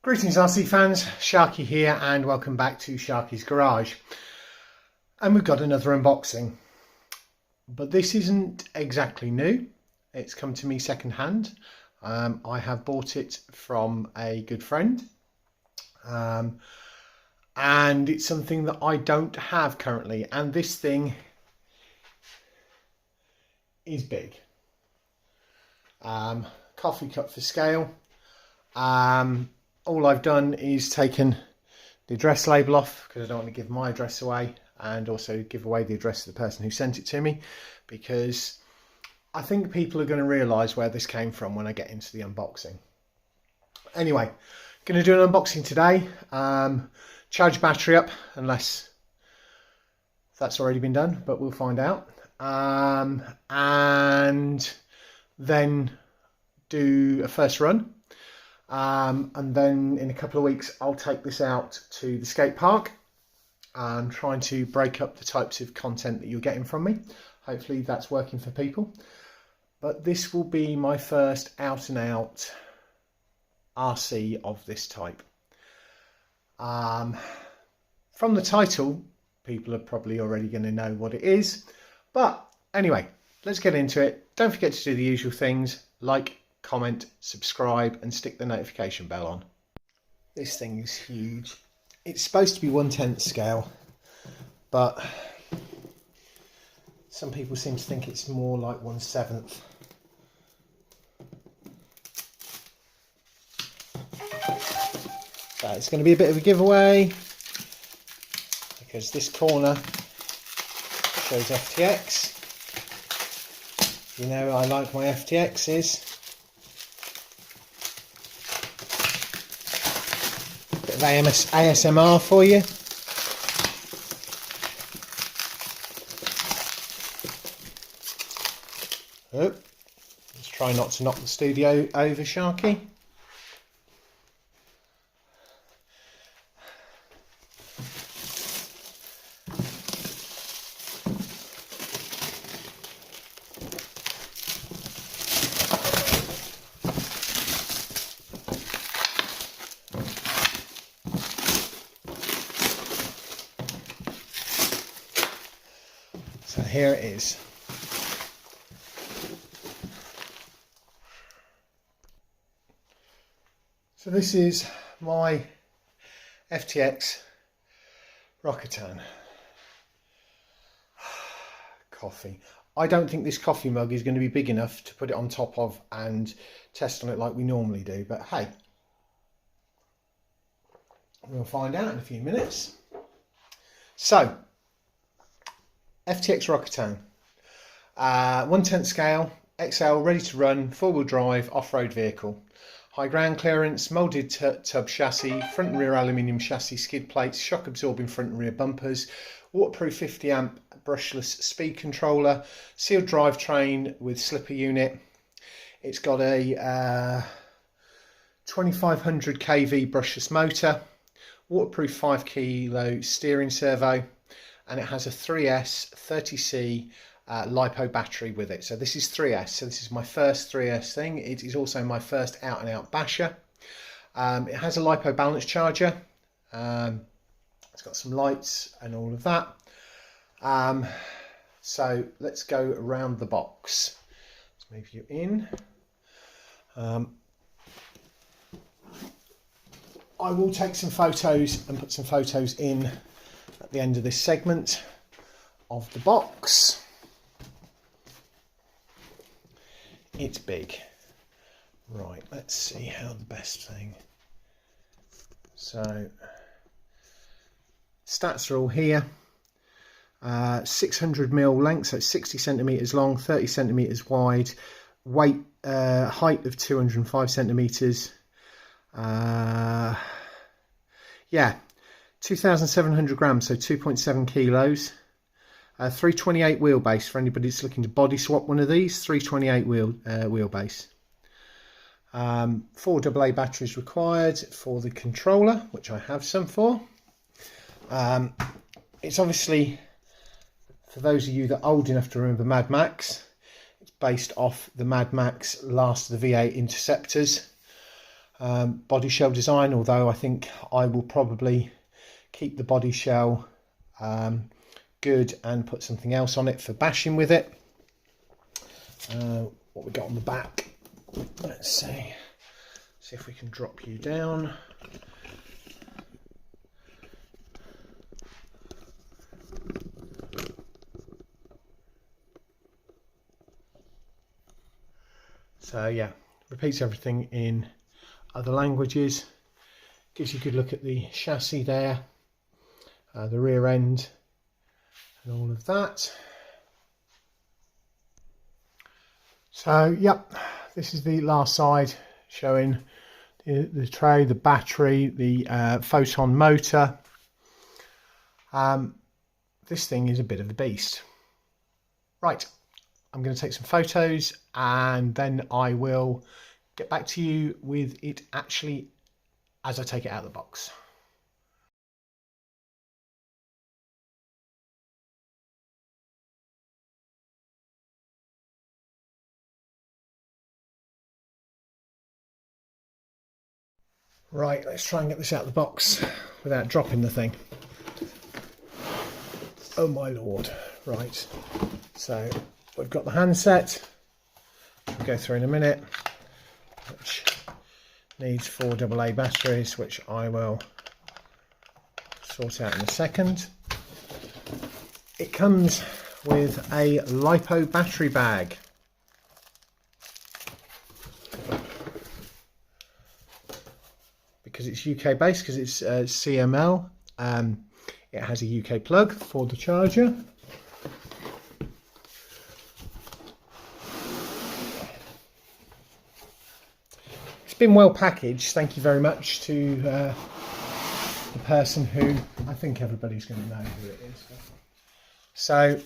Greetings RC fans, Sharky here and welcome back to Sharky's Garage. And we've got another unboxing. But this isn't exactly new, it's come to me second hand. I have bought it from a good friend. And it's something that I don't have currently, and this thing is big. Coffee cup for scale. All I've done is taken the address label off because I don't want to give my address away, and also give away the address of the person who sent it to me, because I think people are going to realise where this came from when I get into the unboxing. Anyway, going to do an unboxing today. Charge battery up, unless that's already been done, but we'll find out. And then do a first run. And then in a couple of weeks I'll take this out to the skate park and trying to break up the types of content that you're getting from me. Hopefully that's working for people. But this will be my first out and out RC of this type. From the title, people are probably already going to know what it is. But anyway, let's get into it. Don't forget to do the usual things, like, comment, subscribe and stick the notification bell on. This thing is huge. It's supposed to be 1/10 scale, but some people seem to think it's more like 1/7. So it's going to be a bit of a giveaway because this corner shows FTX. You know I like my FTXs. Bit of ASMR for you. Oh, let's try not to knock the studio over, Sharky. So here it is. So this is my FTX Rokatan coffee. I don't think this coffee mug is going to be big enough to put it on top of and test on it like we normally do, but hey, we'll find out in a few minutes. So FTX Rokatan, 1/10 scale, XL, ready to run, four-wheel drive, off-road vehicle. High ground clearance, moulded tub chassis, front and rear aluminium chassis, skid plates, shock absorbing front and rear bumpers, waterproof 50 amp brushless speed controller, sealed drivetrain with slipper unit. It's got a 2500 kV brushless motor, waterproof 5 kilo steering servo, and it has a 3S 30C Lipo battery with it. So this is 3S, so this is my first 3S thing. It is also my first out and out basher. It has a Lipo balance charger. It's got some lights and all of that. So let's go around the box. Let's move you in. I will take some photos and put some photos in at the end of this segment of the box. It's big. Right, let's see how the best thing. So stats are all here. 600mm length, so 60 centimeters long, 30 centimeters wide, weight, height of 205 centimeters. Yeah, 2,700 grams, so 2.7 kilos. 328 wheelbase for anybody that's looking to body swap one of these. 328 wheelbase. 4 AA batteries required for the controller, which I have some for. It's obviously, for those of you that are old enough to remember Mad Max, it's based off the Mad Max Last of the V8 Interceptors. body shell design, although I think I will probably keep the body shell good and put something else on it for bashing with it. What we got on the back, let's see if we can drop you down. So yeah, repeats everything in other languages, gives you a good look at the chassis there, the rear end and all of that. So yep, this is the last side, showing the tray, the battery, the photon motor. This thing is a bit of a beast. Right, I'm going to take some photos and then I will get back to you with it actually as I take it out of the box. Right, let's try and get this out of the box without dropping the thing. Oh my lord. Right, so we've got the handset, which we'll go through in a minute, which needs 4 AA batteries, which I will sort out in a second. It comes with a Lipo battery bag. Because it's UK based, because it's CML, it has a UK plug for the charger. It's been well packaged, thank you very much to the person who, I think everybody's going to know who it is. So,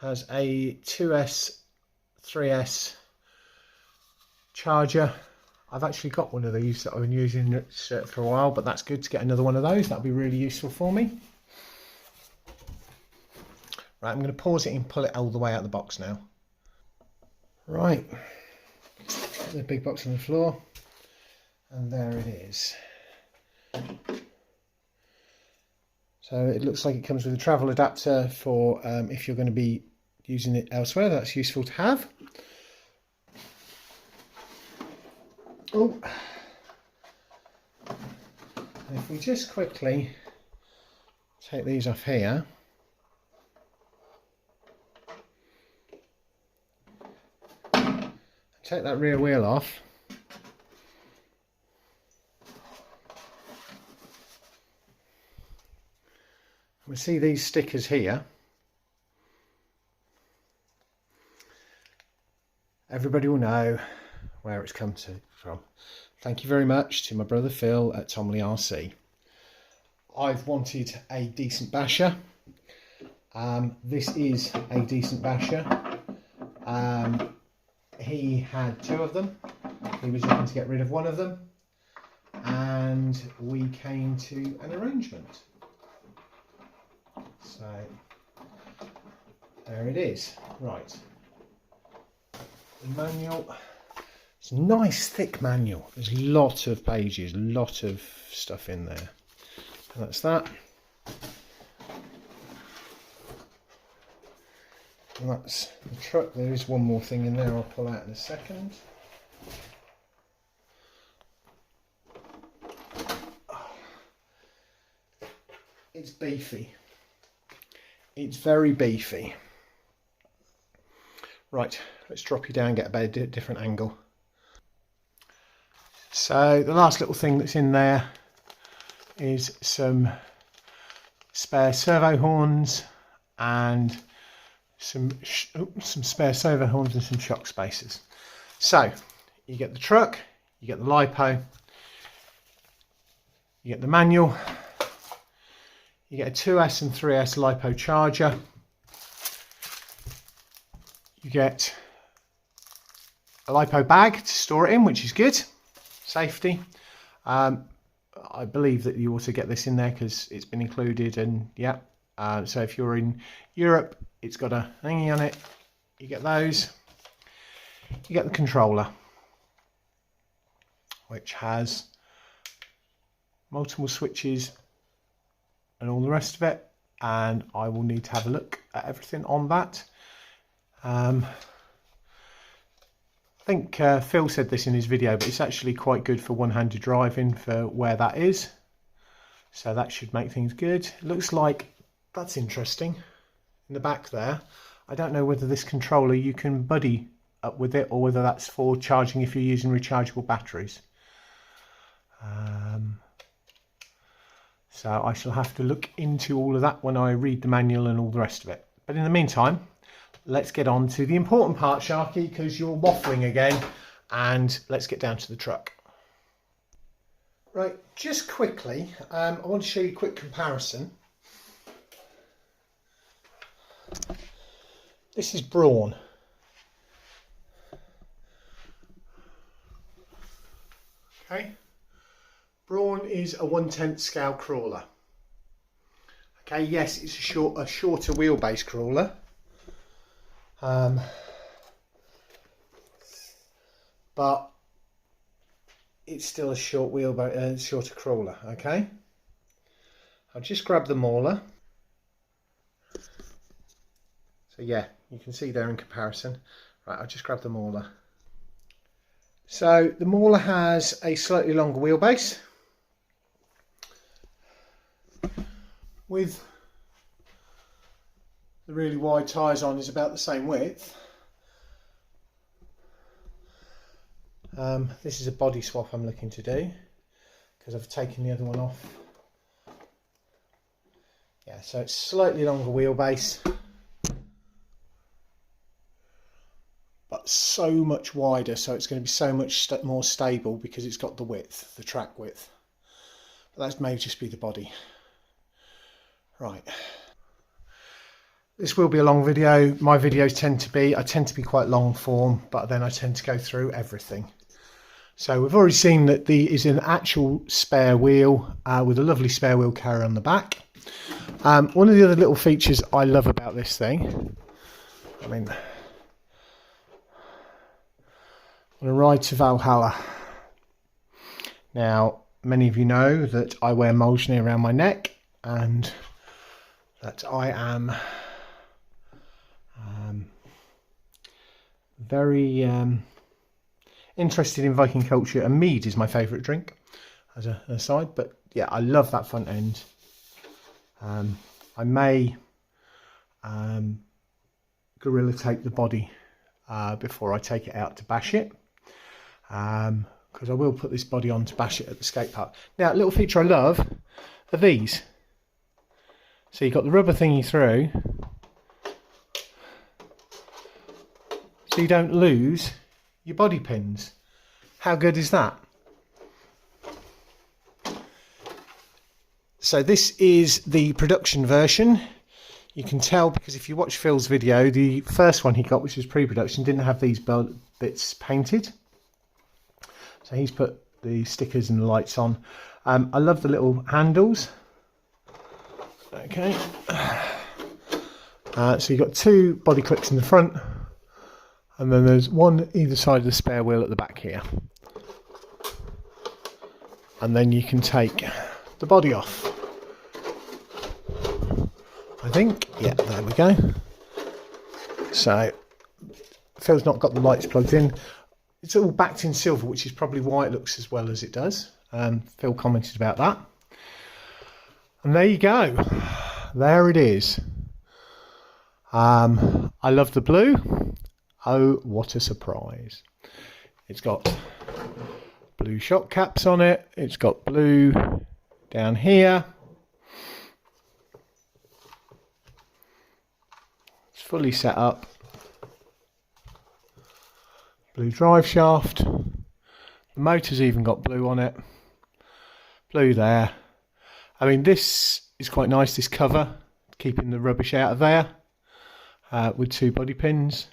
has a 2S, 3S charger. I've actually got one of these that I've been using for a while, but that's good to get another one of those. That'll be really useful for me. Right, I'm going to pause it and pull it all the way out of the box now. Right, the big box on the floor, and there it is. So it looks like it comes with a travel adapter for if you're going to be using it elsewhere. That's useful to have. Oh, and if we just quickly take these off here, take that rear wheel off, we see these stickers here. Everybody will know where it's come from. Thank you very much to my brother Phil at Tomley RC. I've wanted a decent basher. This is a decent basher. He had 2 of them. He was looking to get rid of one of them, and we came to an arrangement. So there it is. Right, the manual. It's a nice thick manual. There's a lot of pages, a lot of stuff in there. And that's that. And that's the truck. There is one more thing in there I'll pull out in a second. It's beefy. It's very beefy. Right, let's drop you down and get a better, different angle. So the last little thing that's in there is some spare servo horns and some spare servo horns and some shock spacers. So you get the truck, you get the Lipo, you get the manual, you get a 2S and 3S Lipo charger, you get a Lipo bag to store it in, which is good. Safety. I believe that you also get this in there because it's been included, and yeah. So if you're in Europe, it's got a thingy on it. You get those. you get the controller, which has multiple switches and all the rest of it, and I will need to have a look at everything on that. I think Phil said this in his video, but it's actually quite good for one-handed driving for where that is, so that should make things good. It looks like, that's interesting, in the back there. I don't know whether this controller you can buddy up with it, or whether that's for charging if you're using rechargeable batteries. So I shall have to look into all of that when I read the manual and all the rest of it. But in the meantime, let's get on to the important part, Sharky, because you're waffling again, and let's get down to the truck. Right, just quickly, I want to show you a quick comparison. This is Brawn. Okay. Brawn is a 1/10 scale crawler. Okay, yes, it's a shorter wheelbase crawler. But it's still a shorter crawler. Okay. I'll just grab the mauler. So yeah, you can see there in comparison. Right, I'll just grab the mauler. So the mauler has a slightly longer wheelbase, with the really wide tyres on is about the same width. This is a body swap I'm looking to do, because I've taken the other one off. Yeah, so it's slightly longer wheelbase, but so much wider, so it's going to be so much more stable because it's got the width, the track width. But that may just be the body. Right. This will be a long video. My videos tend to be quite long form, but then I tend to go through everything. So we've already seen that there is an actual spare wheel with a lovely spare wheel carrier on the back. One of the other little features I love about this thing, I mean, on a ride to Valhalla. Now, many of you know that I wear Molesney around my neck, and that I am very interested in Viking culture, and mead is my favourite drink as an aside. But yeah, I love that front end. I may gorilla tape the body before I take it out to bash it, because I will put this body on to bash it at the skate park. Now, a little feature I love are these. So you've got the rubber thingy through, so you don't lose your body pins. How good is that? So this is the production version. You can tell because if you watch Phil's video, the first one he got, which was pre-production, didn't have these bits painted. So he's put the stickers and the lights on. I love the little handles. Okay. So you've got two body clips in the front, and then there's one either side of the spare wheel at the back here. And then you can take the body off. I think, yeah, there we go. So Phil's not got the lights plugged in. It's all backed in silver, which is probably why it looks as well as it does. Phil commented about that. And there you go. There it is. I love the blue. Oh, what a surprise. It's got blue shock caps on it. It's got blue down here. It's fully set up. Blue drive shaft. The motor's even got blue on it. Blue there. I mean, this is quite nice, this cover, keeping the rubbish out of there, with two body pins.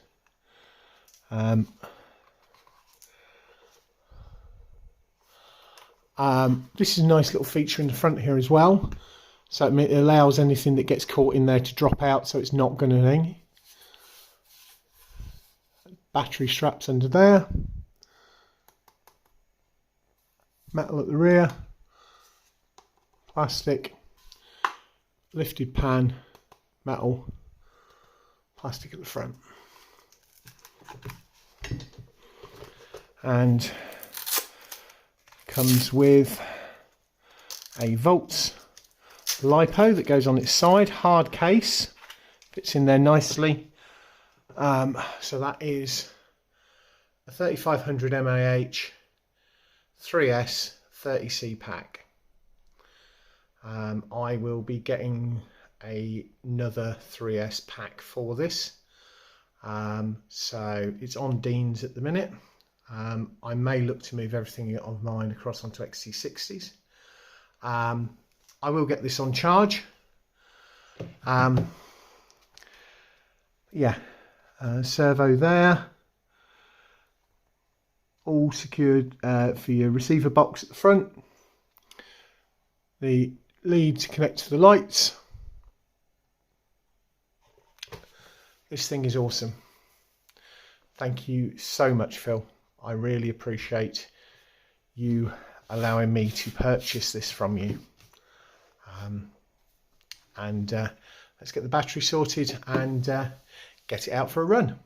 This is a nice little feature in the front here as well. So it allows anything that gets caught in there to drop out, so it's not going to hang. battery straps under there, metal at the rear, plastic, lifted pan, metal, plastic at the front. And comes with a Volts Lipo that goes on its side, hard case, fits in there nicely. So that is a 3500 mAh 3S 30C pack. I will be getting another 3S pack for this. So it's on Dean's at the minute. I may look to move everything of mine across onto XC60s. I will get this on charge. Yeah, servo there, all secured for your receiver box at the front. The lead to connect to the lights. This thing is awesome. Thank you so much, Phil. I really appreciate you allowing me to purchase this from you. Let's get the battery sorted and get it out for a run.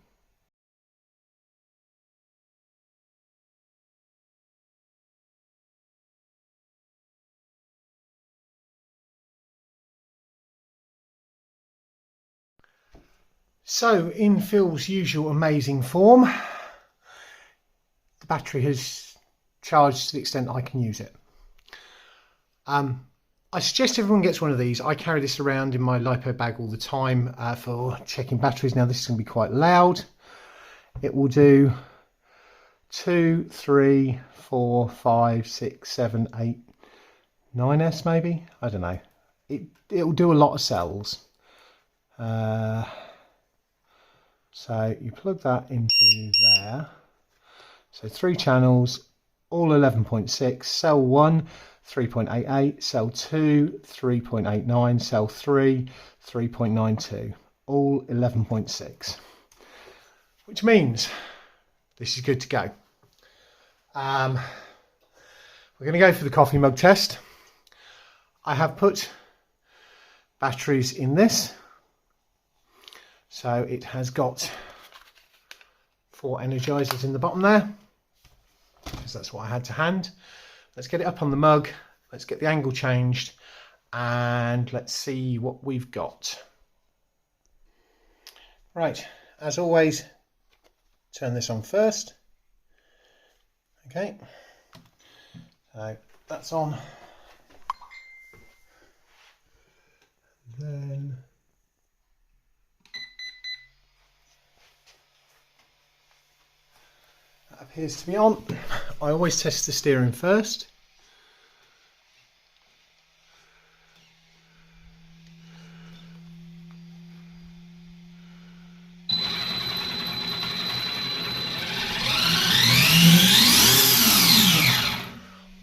So, in Phil's usual amazing form, the battery has charged to the extent I can use it. I suggest everyone gets one of these. I carry this around in my Lipo bag all the time for checking batteries. Now this is going to be quite loud. It will do 2, 3, 4, 5, 6, 7, 8, 9S maybe? I don't know. It'll do a lot of cells. So you plug that into there. So 3 channels, all 11.6, cell 1, 3.88, cell 2, 3.89, cell 3, 3.92, all 11.6, which means this is good to go. We're going to go for the coffee mug test. I have put batteries in this, so it has got 4 energizers in the bottom there, because that's what I had to hand. Let's get it up on the mug, let's get the angle changed, and let's see what we've got. Right, as always, turn this on first. Okay, so that's on. Then that appears to be on. I always test the steering first.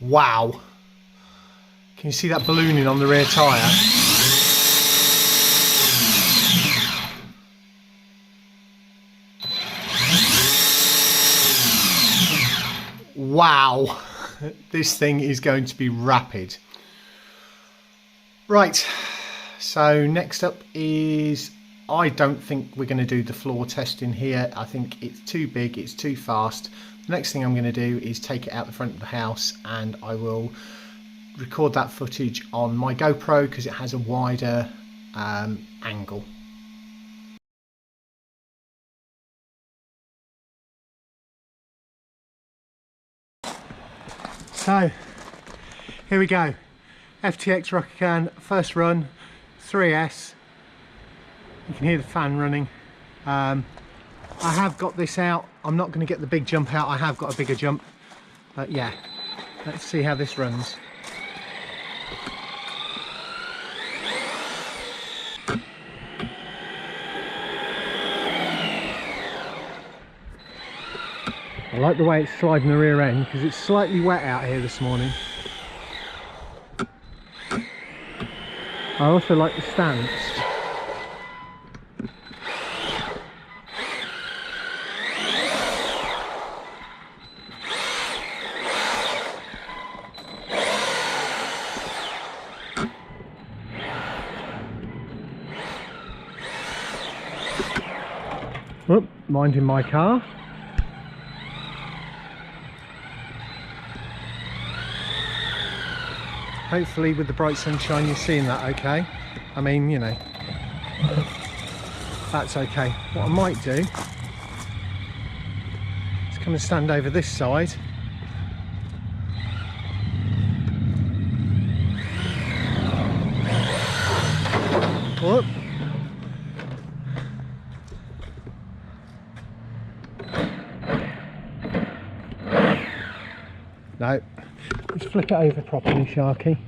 Wow, can you see that ballooning on the rear tyre? Wow, this thing is going to be rapid. Right, so next up is, I don't think we're going to do the floor test in here. I think it's too big, it's too fast. The next thing I'm going to do is take it out the front of the house, and I will record that footage on my GoPro because it has a wider angle. So here we go, FTX Rokatan first run, 3S. You can hear the fan running. I have got this out. I'm not going to get the big jump out. I have got a bigger jump, but yeah, let's see how this runs. I like the way it's sliding the rear end because it's slightly wet out here this morning. I also like the stance. Whoop, minding my car. Hopefully with the bright sunshine you're seeing that okay. I mean, you know, that's okay. What I might do is come and stand over this side. Whoop. No, let's flip it over properly, Sharky.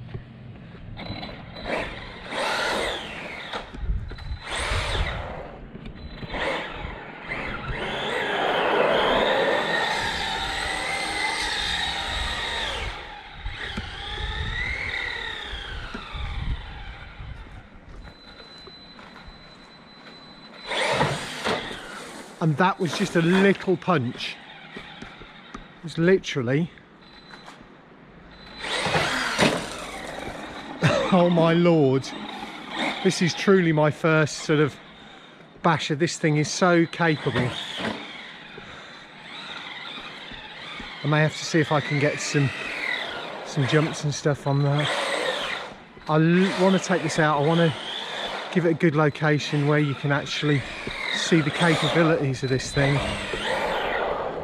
And that was just a little punch. It was literally... Oh my lord. This is truly my first sort of basher. This thing is so capable. I may have to see if I can get some jumps and stuff on there. I want to take this out. I want to give it a good location where you can actually see the capabilities of this thing,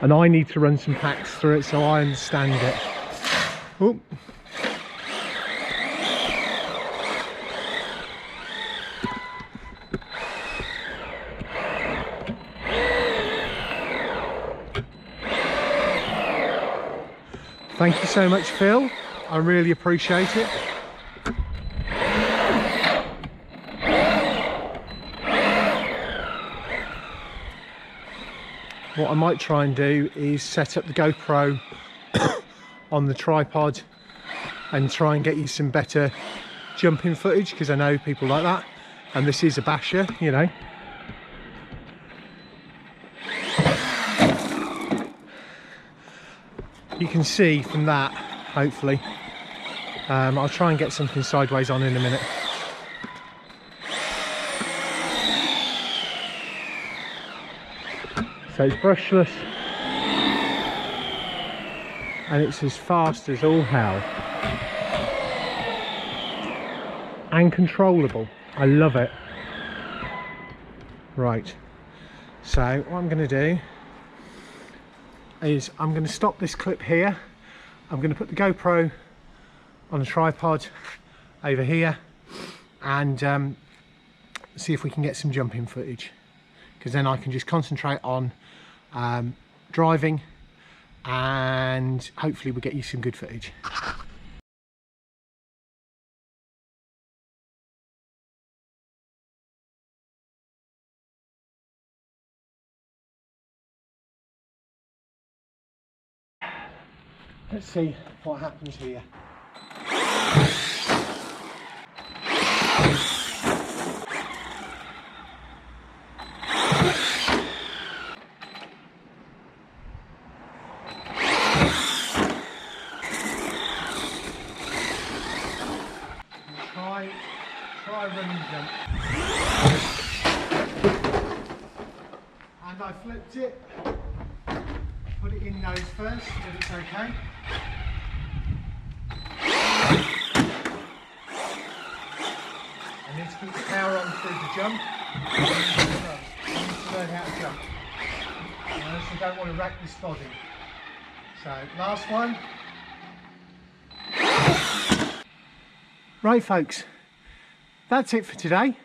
and I need to run some packs through it so I understand it. Oop. Thank you so much, Phil. I really appreciate it. What I might try and do is set up the GoPro on the tripod and try and get you some better jumping footage, because I know people like that, and this is a basher, you know. You can see from that, hopefully. I'll try and get something sideways on in a minute. So it's brushless and it's as fast as all hell and controllable. I love it. Right, so what I'm going to do is I'm going to stop this clip here. I'm going to put the GoPro on a tripod over here and see if we can get some jumping footage, because then I can just concentrate on driving and hopefully we'll get you some good footage. Let's see what happens here. Try running jump. And I flipped it. Put it in nose first, but it's okay. I need to keep the power on through the jump. I need to learn how to jump. I also don't want to wreck this body. So, last one. Right folks, that's it for today.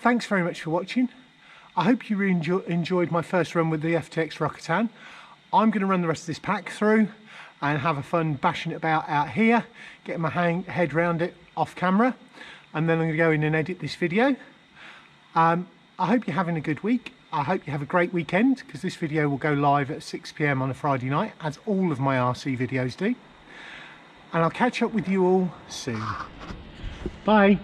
Thanks very much for watching. I hope you really enjoyed my first run with the FTX Rokatan. I'm going to run the rest of this pack through and have a fun bashing it about out here, getting my head around it off camera, and then I'm going to go in and edit this video. I hope you're having a good week. I hope you have a great weekend, because this video will go live at 6 PM on a Friday night, as all of my RC videos do. And I'll catch up with you all soon. Bye.